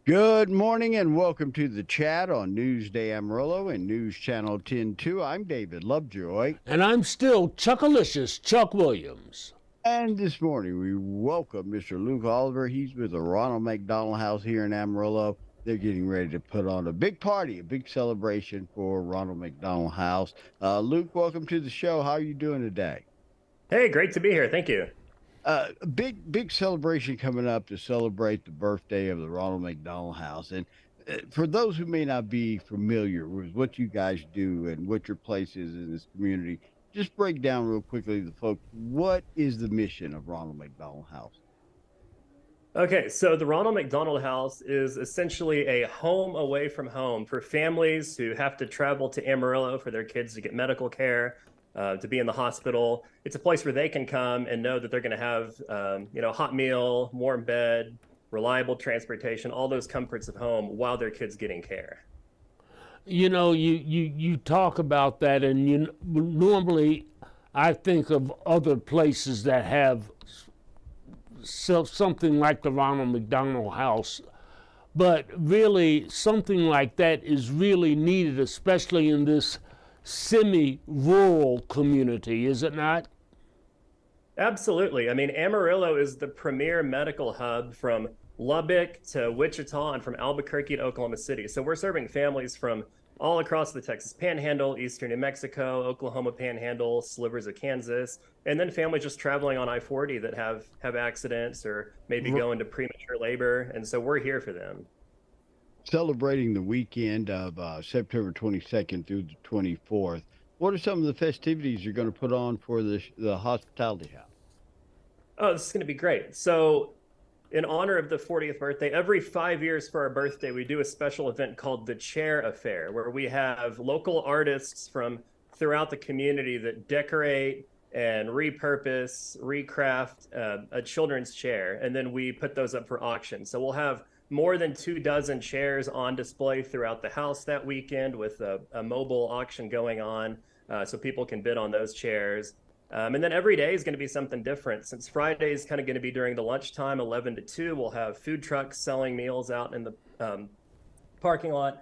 Good morning and welcome to the chat on Newsday Amarillo and News Channel 10-2. I'm David Lovejoy. And I'm still Chuckalicious Chuck Williams. And this morning we welcome Mr. Luke Oliver. He's with the Ronald McDonald House here in Amarillo. They're getting ready to put on a big party, a big celebration for Ronald McDonald House. Luke, welcome to the show. How are you doing today? Hey, great to be here. Thank you. A big celebration coming up to celebrate the birthday of the Ronald McDonald House. And for those who may not be familiar with what you guys do and what your place is in this community, just break down real quickly to the folks, what is the mission of Ronald McDonald House? Okay, so the Ronald McDonald House is essentially a home away from home for families who have to travel to Amarillo for their kids to get medical care, to be in the hospital. It's a place where they can come and know that they're going to have, hot meal, warm bed, reliable transportation, all those comforts of home while their kids getting care. You talk about that, and normally I think of other places that have something like the Ronald McDonald House, but really something like that is really needed, especially in this semi-rural community, is it not? Absolutely. I mean, Amarillo is the premier medical hub from Lubbock to Wichita and from Albuquerque to Oklahoma City. So we're serving families from all across the Texas Panhandle, eastern New Mexico, Oklahoma Panhandle, slivers of Kansas, and then families just traveling on I-40 that have accidents or maybe go into premature labor. And so we're here for them. Celebrating the weekend of September 22nd through the 24th, what are some of the festivities you're going to put on for the hospitality house? Oh, this is going to be great. So in honor of the 40th birthday, every 5 years for our birthday, we do a special event called the Chair Affair, where we have local artists from throughout the community that decorate and repurpose, recraft a children's chair, and then we put those up for auction. So we'll have more than 24 chairs on display throughout the house that weekend with a mobile auction going on, so people can bid on those chairs. And then every day is going to be something different. Since Friday is kind of going to be during the lunchtime, 11 to 2, we'll have food trucks selling meals out in the parking lot.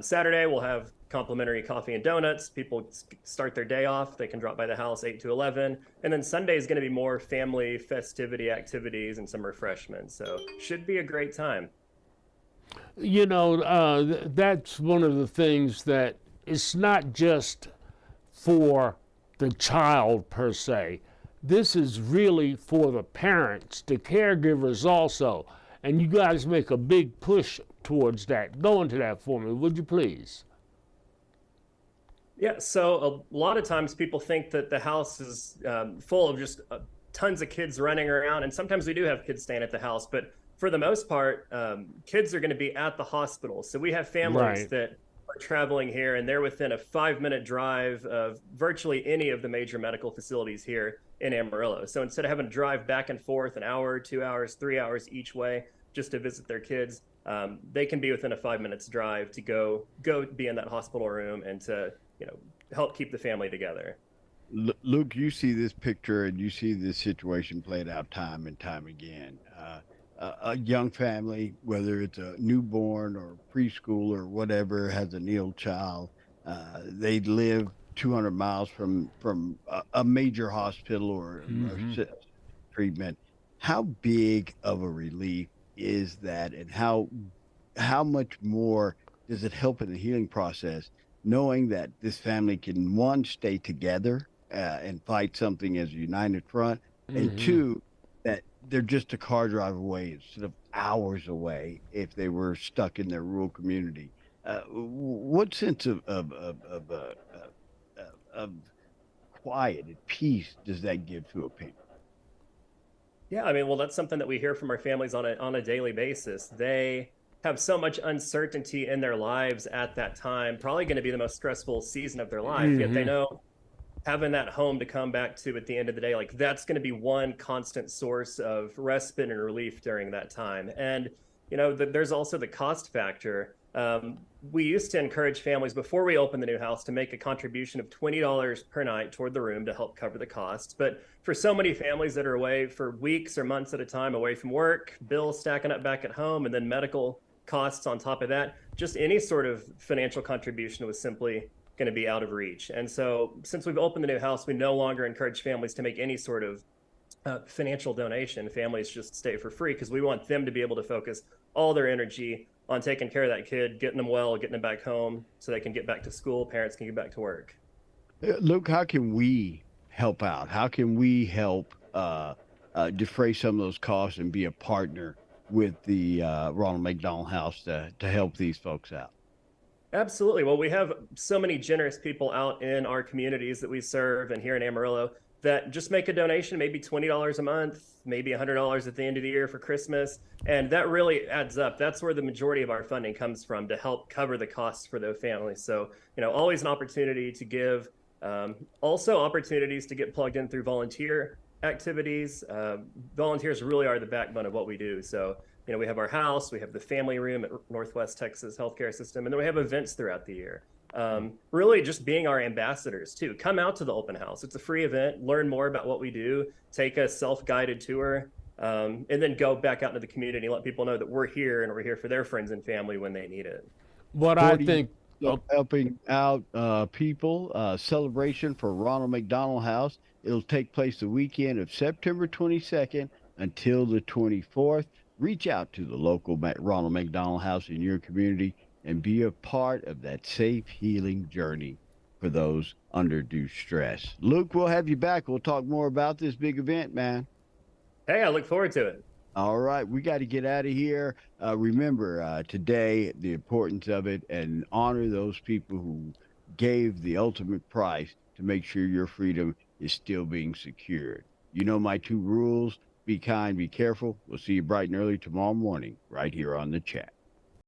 Saturday, we'll have complimentary coffee and donuts. People start their day off. They can drop by the house 8 to 11. And then Sunday is going to be more family festivity activities and some refreshments. So should be a great time. That's one of the things that it's not just for the child per se. This is really for the parents, the caregivers also. And you guys make a big push towards that. Go into that for me, would you please? Yeah, so a lot of times people think that the house is full of just tons of kids running around, and sometimes we do have kids staying at the house, but for the most part, kids are going to be at the hospital. So we have families that are traveling here, and they're within a 5-minute drive of virtually any of the major medical facilities here in Amarillo. So instead of having to drive back and forth an hour, 2 hours, 3 hours each way just to visit their kids, they can be within a 5 minutes drive to go be in that hospital room and to help keep the family together. Luke, you see this picture and you see this situation played out time and time again. A young family, whether it's a newborn or preschool or whatever, has an ill child. They live 200 miles from a major hospital or treatment. How big of a relief is that, and how much more does it help in the healing process, knowing that this family can, one, stay together and fight something as a united front, and two, that they're just a car drive away instead of hours away if they were stuck in their rural community. What sense of quiet and peace does that give to a parent? Yeah, I mean, well, that's something that we hear from our families on a daily basis. They have so much uncertainty in their lives at that time, probably going to be the most stressful season of their life. Yet they know having that home to come back to at the end of the day, like that's going to be one constant source of respite and relief during that time. And, there's also the cost factor. We used to encourage families before we opened the new house to make a contribution of $20 per night toward the room to help cover the costs. But for so many families that are away for weeks or months at a time away from work, bills stacking up back at home, and then medical costs on top of that, just any sort of financial contribution was simply going to be out of reach. And so since we've opened the new house, we no longer encourage families to make any sort of financial donation. Families just stay for free because we want them to be able to focus all their energy on taking care of that kid, getting them well, getting them back home so they can get back to school, parents can get back to work. Luke, how can we help out? How can we help defray some of those costs and be a partner with the Ronald McDonald House to help these folks out? Absolutely. Well, we have so many generous people out in our communities that we serve and here in Amarillo that just make a donation, maybe $20 a month, maybe $100 at the end of the year for Christmas. And that really adds up. That's where the majority of our funding comes from to help cover the costs for those families. So, always an opportunity to give. Also opportunities to get plugged in through volunteer activities. Volunteers really are the backbone of what we do. So, we have our house, we have the family room at Northwest Texas Healthcare System, and then we have events throughout the year. Really just being our ambassadors too. Come out to the open house. It's a free event. Learn more about what we do. Take a self-guided tour, and then go back out into the community and let people know that we're here and we're here for their friends and family when they need it. What I think, helping out people, celebration for Ronald McDonald House. It'll take place the weekend of September 22nd until the 24th. Reach out to the local Ronald McDonald House in your community and be a part of that safe healing journey for those under due stress. Luke, we'll have you back. We'll talk more about this big event, man. Hey, I look forward to it. All right, we got to get out of here. Remember today the importance of it and honor those people who gave the ultimate price to make sure your freedom is still being secured. You know my two rules: be kind, be careful. We'll see you bright and early tomorrow morning right here on The Chat.